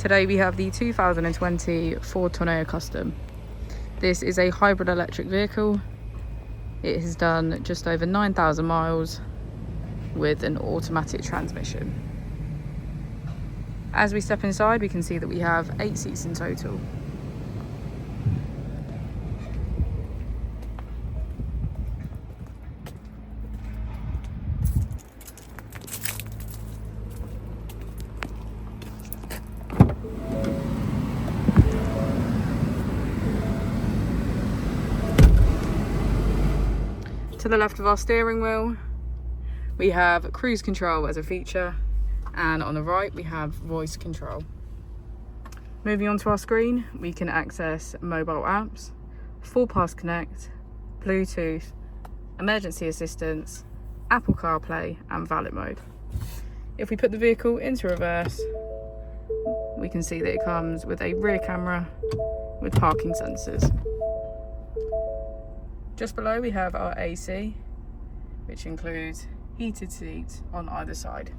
Today we have the 2020 Ford Tourneo Custom. This is a hybrid electric vehicle. It has done just over 9,000 miles with an automatic transmission. As we step inside, we can see that we have 8 seats in total. To the left of our steering wheel, we have cruise control as a feature, and on the right we have voice control. Moving on to our screen, we can access mobile apps, Full Pass Connect, Bluetooth, emergency assistance, Apple CarPlay and valet mode. If we put the vehicle into reverse, we can see that it comes with a rear camera with parking sensors. Just below we have our AC, which includes heated seats on either side.